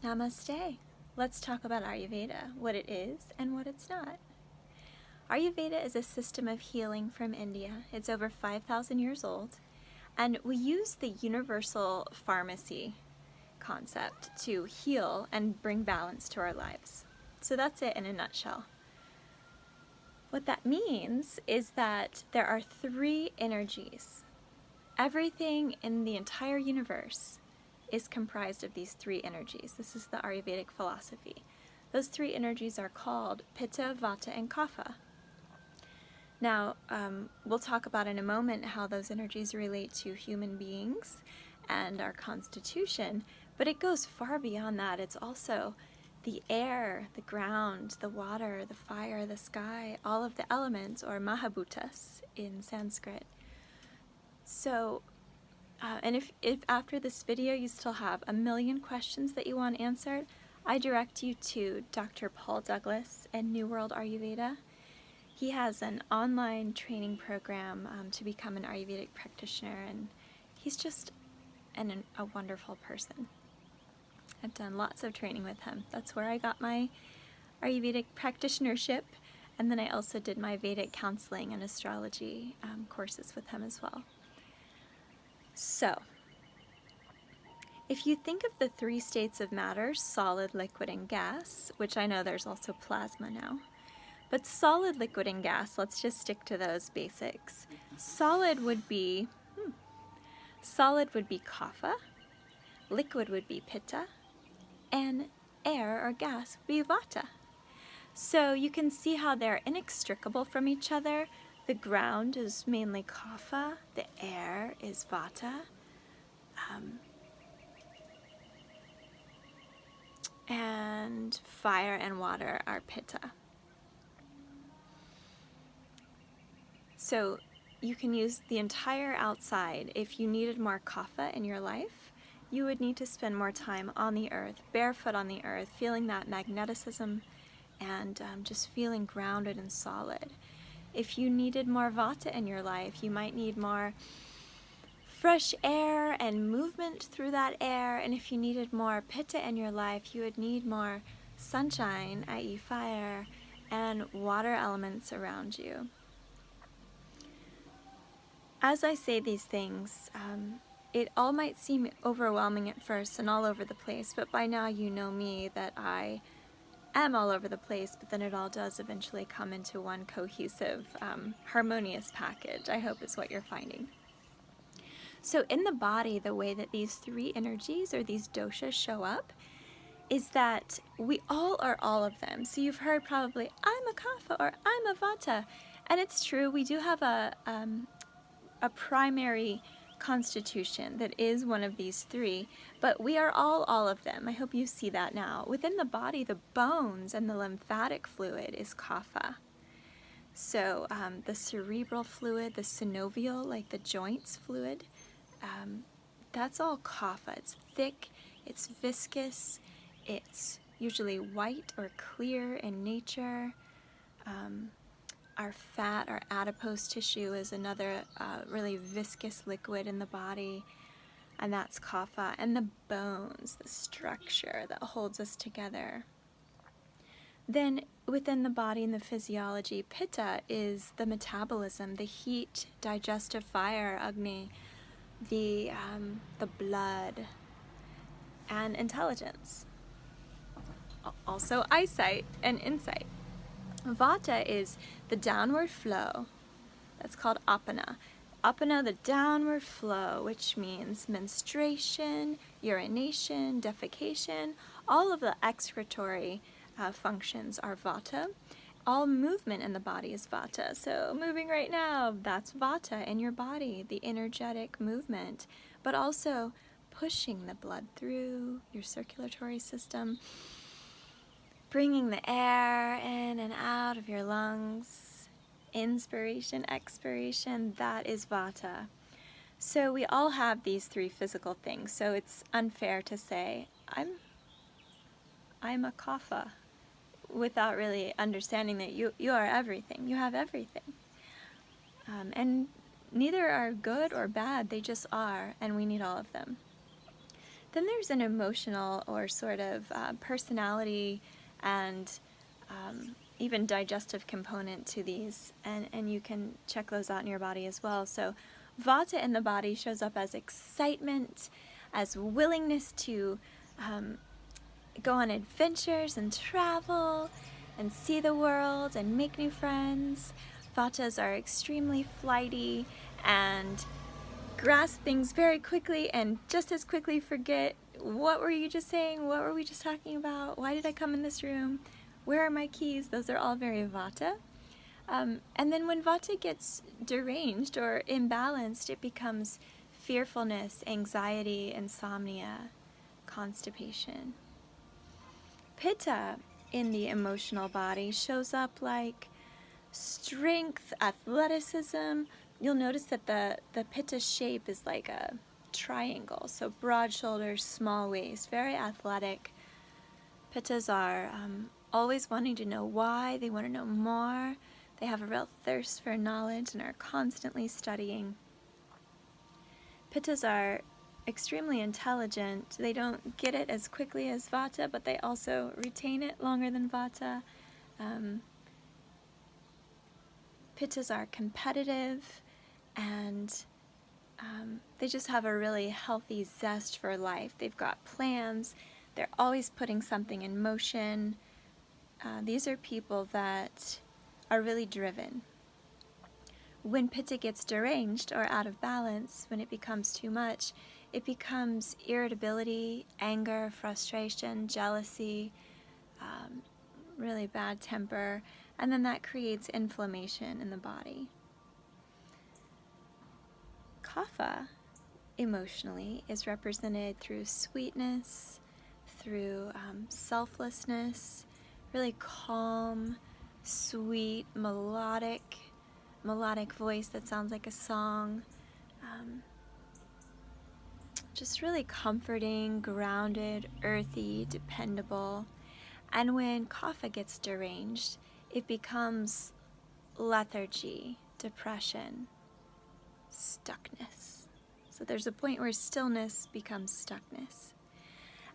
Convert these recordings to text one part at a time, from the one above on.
Namaste. Let's talk about Ayurveda, what it is and what it's not. Ayurveda is a system of healing from India. It's over 5,000 years old, and we use the universal pharmacy concept to heal and bring balance to our lives. So that's it in a nutshell. What that means is that there are three energies. Everything in the entire universe is comprised of these three energies. This is the Ayurvedic philosophy. Those three energies are called Pitta, Vata, and Kapha. Now, we'll talk about in a moment how those energies relate to human beings and our constitution, but it goes far beyond that. It's also the air, the ground, the water, the fire, the sky, all of the elements, or Mahabhutas in Sanskrit. So, and if after this video you still have a million questions that you want answered, I direct you to Dr. Paul Douglas and New World Ayurveda. He has an online training program to become an Ayurvedic practitioner, and he's just a wonderful person. I've done lots of training with him. That's where I got my Ayurvedic practitionership, and then I also did my Vedic counseling and astrology courses with him as well. So, if you think of the three states of matter, solid, liquid, and gas, which I know there's also plasma now, but solid, liquid, and gas, let's just stick to those basics. Solid would be Kapha, liquid would be Pitta, and air or gas would be Vata. So you can see how they're inextricable from each other. The ground is mainly Kapha, the air is Vata, and fire and water are Pitta. So you can use the entire outside. If you needed more Kapha in your life, you would need to spend more time on the earth, barefoot on the earth, feeling that magneticism and just feeling grounded and solid. If you needed more Vata in your life, you might need more fresh air and movement through that air. And if you needed more Pitta in your life, you would need more sunshine, i.e. fire, and water elements around you. As I say these things, it all might seem overwhelming at first and all over the place, but by now you know me, that I am all over the place, but then it all does eventually come into one cohesive, harmonious package, I hope is what you're finding. So in the body, the way that these three energies or these doshas show up is that we all are all of them. So you've heard probably, I'm a Kapha or I'm a Vata. And it's true, we do have a primary constitution that is one of these three, but we are all of them. I hope you see that now. Within the body, the bones and the lymphatic fluid is Kapha. So the cerebral fluid, the synovial, like the joints fluid, that's all Kapha. It's thick, it's viscous, it's usually white or clear in nature. Our fat, our adipose tissue is another really viscous liquid in the body, and that's Kapha. And the bones, the structure that holds us together. Then within the body and the physiology, Pitta is the metabolism, the heat, digestive fire, Agni, the blood, and intelligence. Also eyesight and insight. Vata is the downward flow. That's called apana. Apana, the downward flow, which means menstruation, urination, defecation. All of the excretory functions are Vata. All movement in the body is Vata. So moving right now, that's Vata in your body, the energetic movement, but also pushing the blood through your circulatory system, bringing the air in and out of your lungs, inspiration, expiration, that is Vata. So we all have these three physical things, so it's unfair to say, I'm a Kapha, without really understanding that you are everything, you have everything. And neither are good or bad, they just are, and we need all of them. Then there's an emotional or sort of personality and even digestive component to these, and you can check those out in your body as well. So Vata in the body shows up as excitement, as willingness to go on adventures and travel and see the world and make new friends. Vatas are extremely flighty and grasp things very quickly and just as quickly forget, what were you just saying? What were we just talking about? Why did I come in this room? Where are my keys? Those are all very Vata. And then when Vata gets deranged or imbalanced, it becomes fearfulness, anxiety, insomnia, constipation. Pitta in the emotional body shows up like strength, athleticism. You'll notice that the Pitta shape is like a triangle, so broad shoulders, small waist, very athletic. Pittas are always wanting to know why, they want to know more. They have a real thirst for knowledge and are constantly studying. Pittas are extremely intelligent. They don't get it as quickly as Vata, but they also retain it longer than Vata. Pittas are competitive, and they just have a really healthy zest for life. They've got plans. They're always putting something in motion. These are people that are really driven. When Pitta gets deranged or out of balance, when it becomes too much, it becomes irritability, anger, frustration, jealousy, really bad temper, and then that creates inflammation in the body. Kapha, emotionally, is represented through sweetness, through selflessness, really calm, sweet, melodic voice that sounds like a song. Just really comforting, grounded, earthy, dependable. And when Kapha gets deranged, it becomes lethargy, depression, stuckness. So there's a point where stillness becomes stuckness.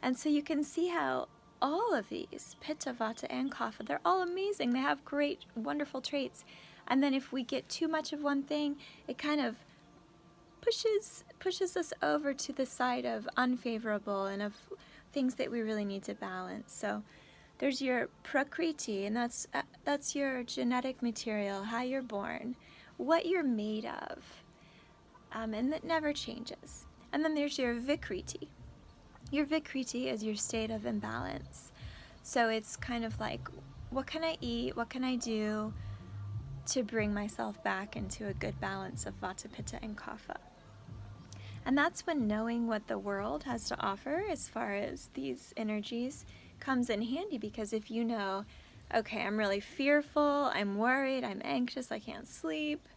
And so you can see how all of these, Pitta, Vata, and Kapha, they're all amazing. They have great, wonderful traits. And then if we get too much of one thing, it kind of pushes us over to the side of unfavorable and of things that we really need to balance. So there's your Prakriti, and that's your genetic material, how you're born, what you're made of, and that never changes. And then there's your Vikriti. Your Vikriti is your state of imbalance. So it's kind of like, what can I eat? What can I do to bring myself back into a good balance of Vata, Pitta, and Kapha? And that's when knowing what the world has to offer as far as these energies comes in handy, because if you know, okay, I'm really fearful, I'm worried, I'm anxious, I can't sleep,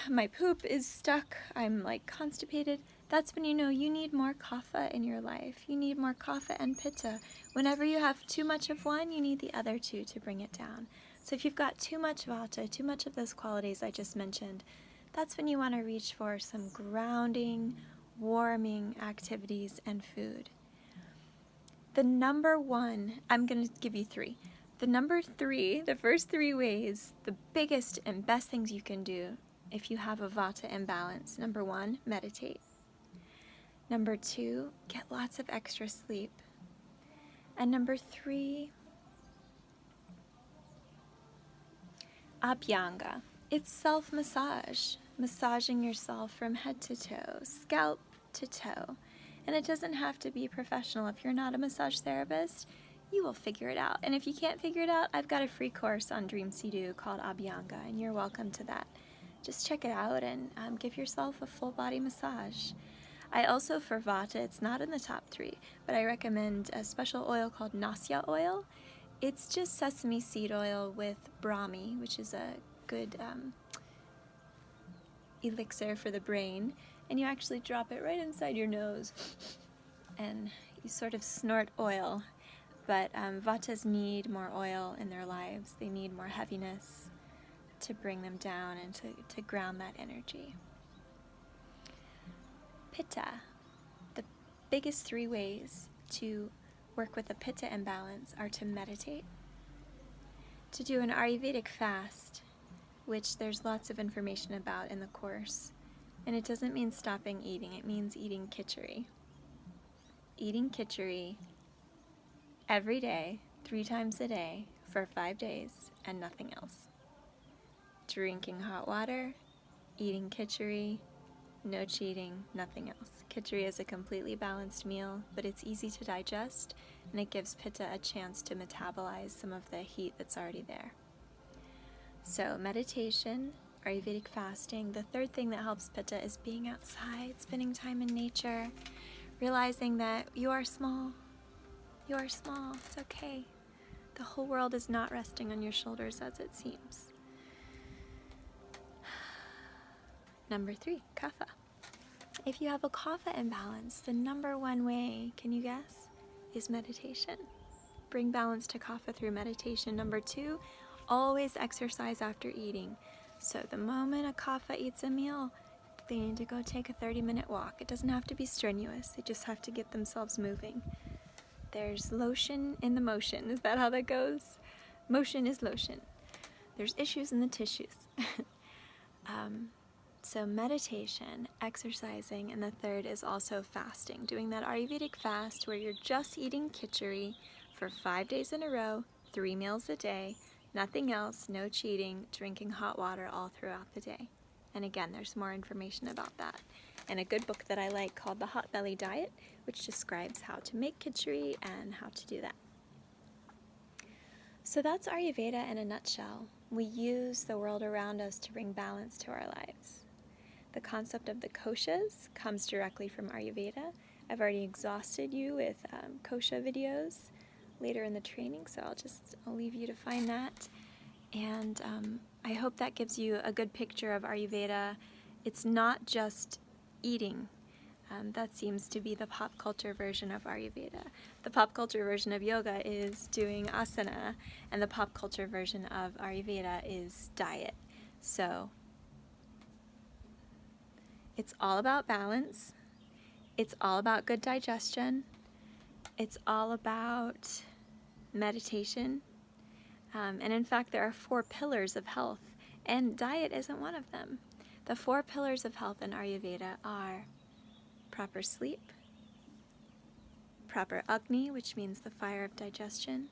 my poop is stuck, I'm like constipated, that's when you know you need more Kapha in your life. You need more Kapha and Pitta. Whenever you have too much of one, you need the other two to bring it down. So if you've got too much Vata, too much of those qualities I just mentioned, that's when you want to reach for some grounding, warming activities and food. The number one, I'm going to give you three. The number three, the first 3 ways, the biggest and best things you can do if you have a Vata imbalance. Number 1, meditate. Number 2, get lots of extra sleep. And number 3, Abhyanga. It's self-massage, massaging yourself from head to toe, scalp to toe. And it doesn't have to be professional. If you're not a massage therapist, you will figure it out. And if you can't figure it out, I've got a free course on Dream Sea called Abhyanga, and you're welcome to that. Just check it out and give yourself a full body massage. I also, for Vata, it's not in the top 3, but I recommend a special oil called Nasya oil. It's just sesame seed oil with Brahmi, which is a good elixir for the brain. And you actually drop it right inside your nose and you sort of snort oil. But Vatas need more oil in their lives. They need more heaviness to bring them down and to ground that energy. Pitta. The biggest 3 ways to work with a Pitta imbalance are to meditate, to do an Ayurvedic fast, which there's lots of information about in the course. And it doesn't mean stopping eating, it means eating khichdi. Eating khichdi every day, 3 times a day, for 5 days, and nothing else. Drinking hot water, eating khichdi, no cheating, nothing else. Khichdi is a completely balanced meal, but it's easy to digest, and it gives Pitta a chance to metabolize some of the heat that's already there. So meditation, Ayurvedic fasting. The third thing that helps Pitta is being outside, spending time in nature, realizing that you are small. You are small. It's okay. The whole world is not resting on your shoulders as it seems. Number 3, kapha. If you have a kapha imbalance, the number 1 way, can you guess, is meditation. Bring balance to kapha through meditation. Number 2, always exercise after eating. So the moment a kapha eats a meal, they need to go take a 30-minute walk. It doesn't have to be strenuous. They just have to get themselves moving. There's lotion in the motion. Is that how that goes? Motion is lotion. There's issues in the tissues. So meditation, exercising, and the third is also fasting. Doing that Ayurvedic fast where you're just eating khichdi for 5 days in a row, 3 meals a day, nothing else, no cheating, drinking hot water all throughout the day. And again, there's more information about that in a good book that I like called The Hot Belly Diet, which describes how to make khichdi and how to do that. So that's Ayurveda in a nutshell. We use the world around us to bring balance to our lives. The concept of the koshas comes directly from Ayurveda. I've already exhausted you with kosha videos later in the training, so I'll leave you to find that. And I hope that gives you a good picture of Ayurveda. It's not just eating. That seems to be the pop culture version of Ayurveda. The pop culture version of yoga is doing asana, and the pop culture version of Ayurveda is diet. So it's all about balance. It's all about good digestion. It's all about meditation. And in fact, there are 4 pillars of health, and diet isn't one of them. The 4 pillars of health in Ayurveda are proper sleep, proper Agni, which means the fire of digestion,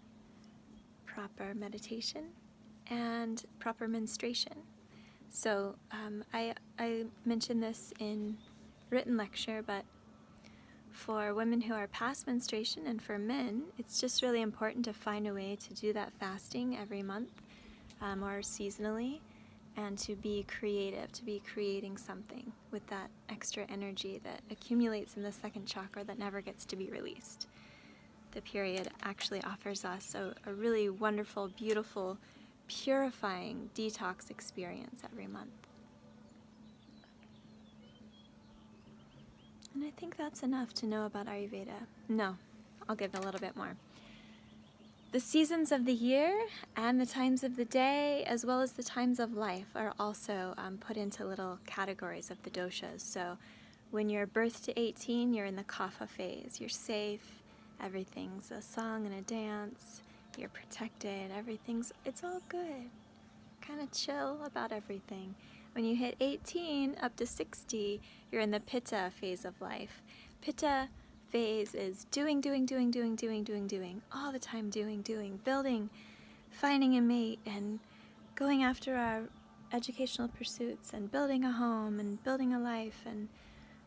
proper meditation, and proper menstruation. So I mentioned this in written lecture, but for women who are past menstruation and for men, it's just really important to find a way to do that fasting every month or seasonally, and to be creative, to be creating something with that extra energy that accumulates in the 2nd chakra that never gets to be released. The period actually offers us a really wonderful, beautiful, purifying detox experience every month. And I think that's enough to know about Ayurveda. No, I'll give a little bit more. The seasons of the year and the times of the day, as well as the times of life, are also put into little categories of the doshas. So when you're birth to 18, you're in the kapha phase. You're safe, everything's a song and a dance, you're protected, it's all good. Kind of chill about everything. When you hit 18 up to 60, you're in the pitta phase of life. Pitta phase is doing, all the time doing, building, finding a mate, and going after our educational pursuits, and building a home, and building a life, and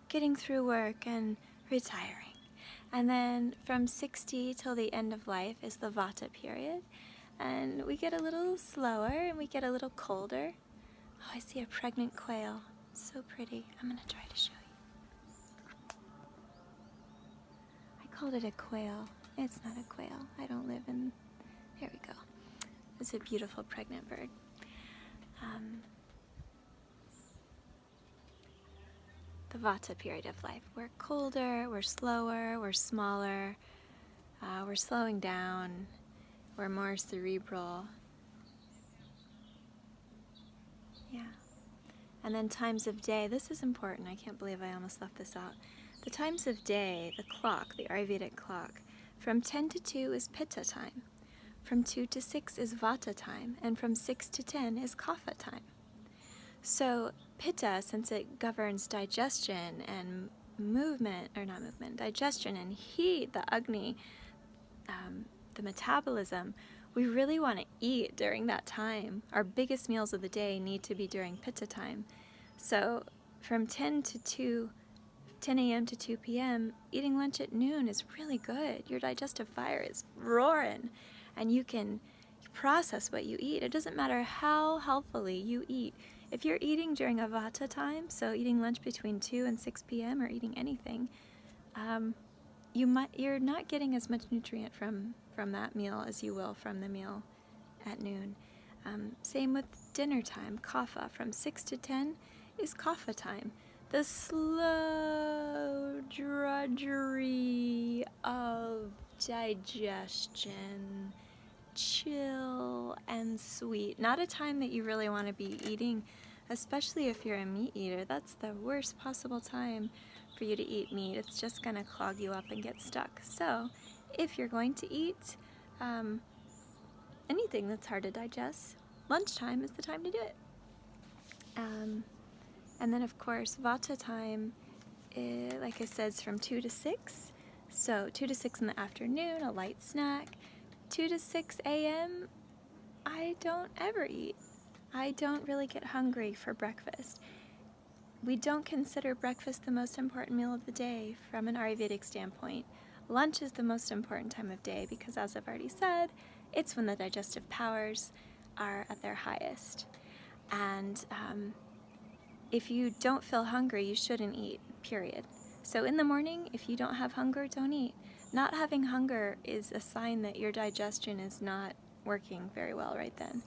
getting through work, and retiring. And then from 60 till the end of life is the vata period, and we get a little slower, and we get a little colder. Oh, I see a pregnant quail. So pretty. I'm going to try to show you. I called it a quail. It's not a quail. I don't live in... Here we go. It's a beautiful pregnant bird. The vata period of life. We're colder, we're slower, we're smaller, we're slowing down, we're more cerebral. Yeah. And then times of day, this is important, I can't believe I almost left this out. The times of day, the clock, the Ayurvedic clock, from 10 to 2 is Pitta time, from 2 to 6 is Vata time, and from 6 to 10 is Kapha time. So Pitta, since it governs digestion and digestion and heat, the Agni, the metabolism, we really want to eat during that time. Our biggest meals of the day need to be during Pitta time. So from 10 a.m. to 2 p.m., eating lunch at noon is really good. Your digestive fire is roaring, and you can process what you eat. It doesn't matter how healthfully you eat. If you're eating during a Vata time, so eating lunch between 2 and 6 p.m. or eating anything, you're not getting as much nutrient from that meal as you will from the meal at noon. Same with dinner time, Kapha. From 6 to 10 is Kapha time. The slow drudgery of digestion, chill and sweet. Not a time that you really want to be eating, especially if you're a meat eater. That's the worst possible time for you to eat meat. It's just going to clog you up and get stuck. So if you're going to eat anything that's hard to digest, lunchtime is the time to do it. And then of course Vata time, like I said, is from 2 to 6. So 2 to 6 in the afternoon, a light snack. 2 to 6 a.m., I don't ever eat. I don't really get hungry for breakfast. We don't consider breakfast the most important meal of the day from an Ayurvedic standpoint. Lunch is the most important time of day because, as I've already said, it's when the digestive powers are at their highest. And if you don't feel hungry, you shouldn't eat, period. So in the morning, if you don't have hunger, don't eat. Not having hunger is a sign that your digestion is not working very well right then.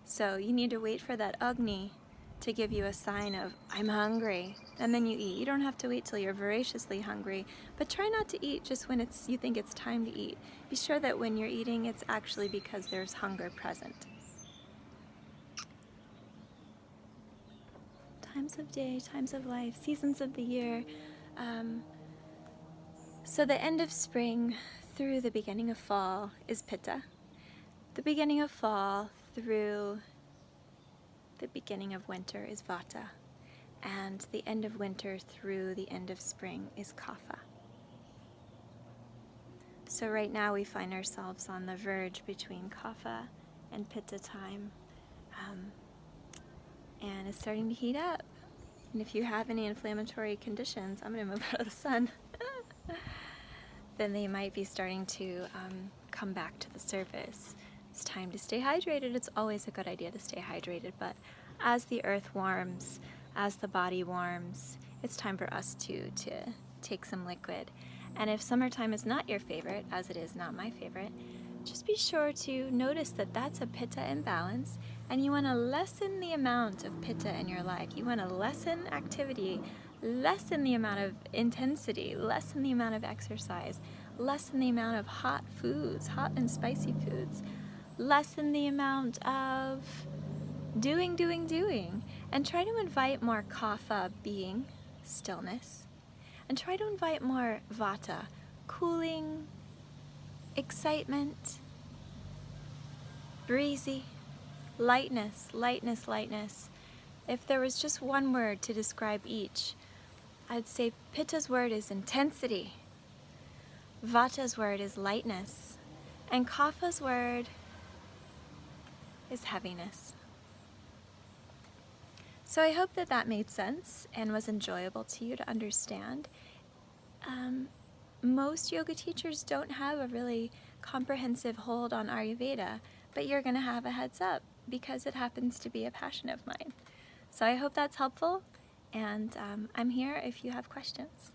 So you need to wait for that Agni to give you a sign of, I'm hungry, and then you eat. You don't have to wait till you're voraciously hungry, but try not to eat just when you think it's time to eat. Be sure that when you're eating, it's actually because there's hunger present. Times of day, times of life, seasons of the year. So the end of spring through the beginning of fall is Pitta. The beginning of fall through the beginning of winter is Vata. And the end of winter through the end of spring is Kapha. So right now we find ourselves on the verge between Kapha and Pitta time. And it's starting to heat up. And if you have any inflammatory conditions, I'm going to move out of the sun, then they might be starting to come back to the surface. It's time to stay hydrated. It's always a good idea to stay hydrated, but as the earth warms, as the body warms, it's time for us to take some liquid. And if summertime is not your favorite, as it is not my favorite, just be sure to notice that that's a Pitta imbalance, and you want to lessen the amount of Pitta in your life. You want to lessen activity, lessen the amount of intensity, lessen the amount of exercise, lessen the amount of hot foods, hot and spicy foods, lessen the amount of doing, and try to invite more Kapha, being, stillness, and try to invite more Vata, cooling, excitement, breezy, lightness. If there was just one word to describe each, I'd say Pitta's word is intensity, Vata's word is lightness, and Kapha's word is heaviness. So I hope that made sense and was enjoyable to you to understand. Most yoga teachers don't have a really comprehensive hold on Ayurveda, but you're going to have a heads up because it happens to be a passion of mine. So I hope that's helpful, and I'm here if you have questions.